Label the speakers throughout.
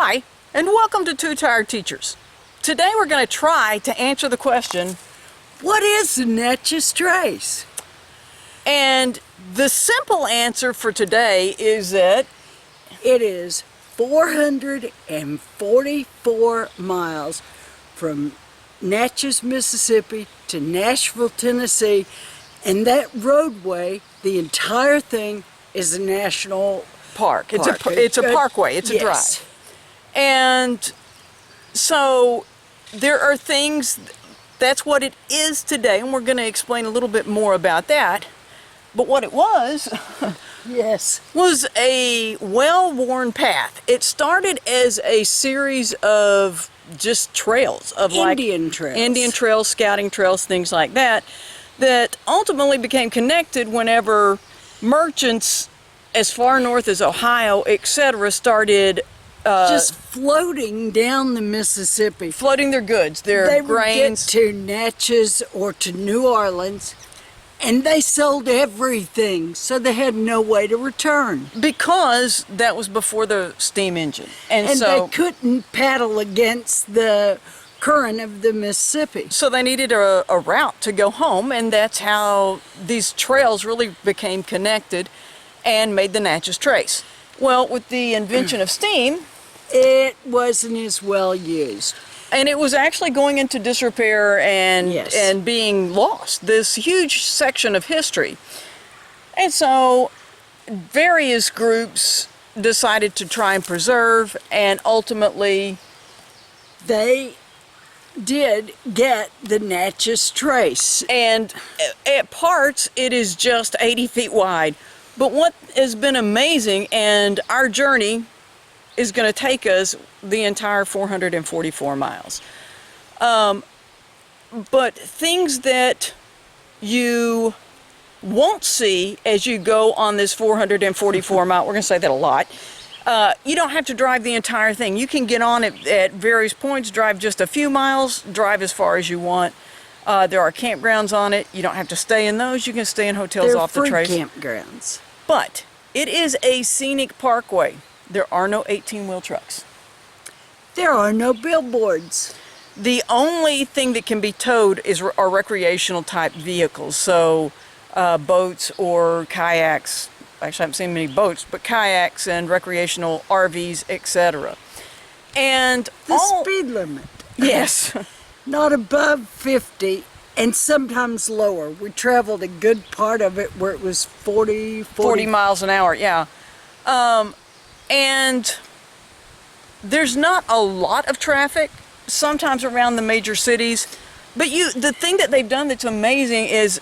Speaker 1: Hi, and welcome to Two Tired Teachers. Today we're going to try to answer the question,
Speaker 2: what is the Natchez Trace?
Speaker 1: And the simple answer for today is that
Speaker 2: it is 444 miles from Natchez, Mississippi to Nashville, Tennessee, and that roadway, the entire thing, is a national
Speaker 1: park.
Speaker 2: park.
Speaker 1: It's a parkway. It's a drive. And so there are things, that's what it is today, and we're going to explain a little bit more about that. But what it was, was a well-worn path. It started as a series of just trails, of
Speaker 2: Indian
Speaker 1: trails, scouting trails, things like that, that ultimately became connected whenever merchants as far north as Ohio, etc., started
Speaker 2: just floating down the Mississippi.
Speaker 1: Floating their goods, their grains.
Speaker 2: They would get to Natchez or to New Orleans, and they sold everything, so they had no way to return.
Speaker 1: Because that was before the steam engine. And so
Speaker 2: they couldn't paddle against the current of the Mississippi.
Speaker 1: So they needed a route to go home, and that's how these trails really became connected and made the Natchez Trace. Well, with the invention of steam,
Speaker 2: it wasn't as well used.
Speaker 1: And it was actually going into disrepair and being lost, this huge section of history. And so various groups decided to try and preserve, and ultimately
Speaker 2: they did get the Natchez Trace.
Speaker 1: And at parts, it is just 80 feet wide. But what has been amazing, and our journey is going to take us the entire 444 miles. But things that you won't see as you go on this 444 mile, we're going to say that a lot, you don't have to drive the entire thing. You can get on at various points, drive just a few miles, drive as far as you want. There are campgrounds on it. You don't have to stay in those. You can stay in hotels off the trace.
Speaker 2: They're free campgrounds.
Speaker 1: But it is a scenic parkway. There are no 18-wheel trucks.
Speaker 2: There are no billboards.
Speaker 1: The only thing that can be towed are recreational type vehicles. So boats or kayaks. Actually, I haven't seen many boats, but kayaks and recreational RVs, etc. And
Speaker 2: the speed limit.
Speaker 1: Yes.
Speaker 2: Not above 50, and sometimes lower. We traveled a good part of it where it was 40
Speaker 1: miles an hour, yeah. And there's not a lot of traffic, sometimes around the major cities, but the thing that they've done that's amazing is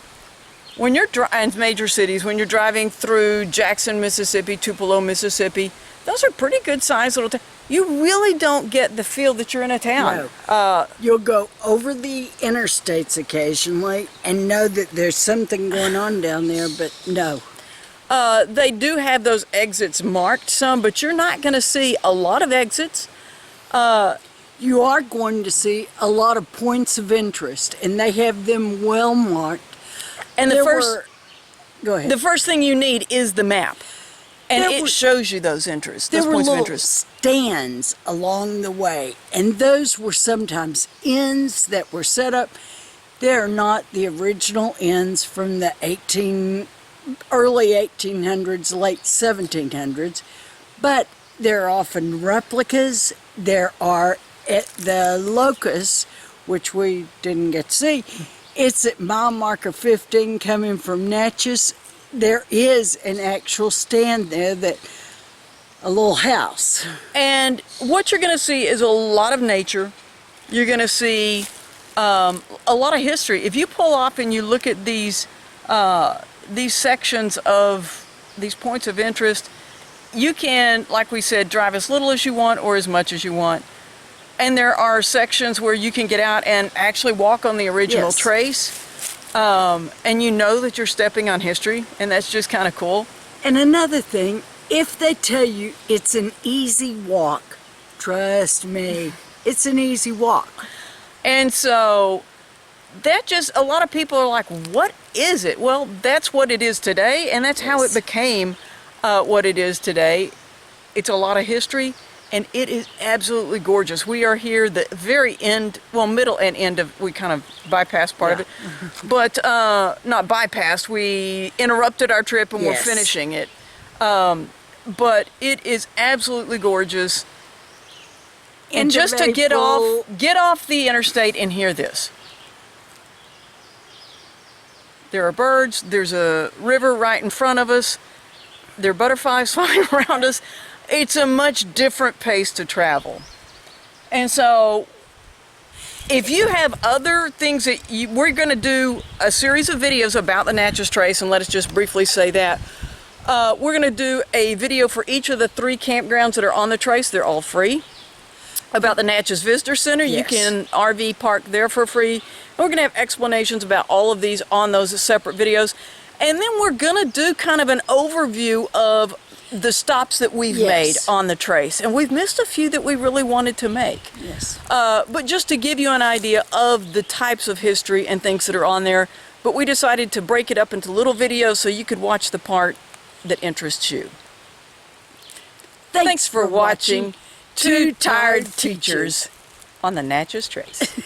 Speaker 1: when you're in major cities, when you're driving through Jackson, Mississippi, Tupelo, Mississippi, those are pretty good sized little towns. You really don't get the feel that you're in a town.
Speaker 2: No. You'll go over the interstates occasionally and know that there's something going on down there, but no.
Speaker 1: They do have those exits marked some, but you're not going to see a lot of exits.
Speaker 2: You are going to see a lot of points of interest, and they have them well marked.
Speaker 1: And
Speaker 2: go ahead.
Speaker 1: The first thing you need is the map. And it shows you those interests, those points of interest.
Speaker 2: There were little stands along the way, and those were sometimes inns that were set up. They're not the original inns from the early 1800s, late 1700s, but they're often replicas. There are at the Locust, which we didn't get to see. It's at mile marker 15 coming from Natchez. There is an actual stand there, a little house.
Speaker 1: And what you're going to see is a lot of nature. You're going to see a lot of history. If you pull off and you look at these sections of these points of interest, you can, like we said, drive as little as you want or as much as you want. And there are sections where you can get out and actually walk on the original trace. And you know that you're stepping on history, and that's just kind of cool.
Speaker 2: And another thing, if they tell you it's an easy walk, trust me, it's an easy walk.
Speaker 1: And so that just, a lot of people are like, what is it? Well, that's what it is today, and that's how it became what it is today. It's a lot of history, and it is absolutely gorgeous. We are here the very end, well, middle and end of, we kind of bypassed part of it, but not bypassed, we interrupted our trip and we're finishing it. But it is absolutely gorgeous. And just to get off the interstate and hear this. There are birds, there's a river right in front of us, there are butterflies flying around us. It's a much different pace to travel. And so, if you have other things that we're going to do a series of videos about the Natchez Trace, and let us just briefly say that. We're going to do a video for each of the 3 campgrounds that are on the Trace. They're all free. About the Natchez Visitor Center, you can RV park there for free. And we're going to have explanations about all of these on those separate videos. And then we're going to do kind of an overview of the stops that we've made on the Trace. And we've missed a few that we really wanted to make. But just to give you an idea of the types of history and things that are on there, but we decided to break it up into little videos so you could watch the part that interests you. Thanks for watching Two Tired Teachers on the Natchez Trace.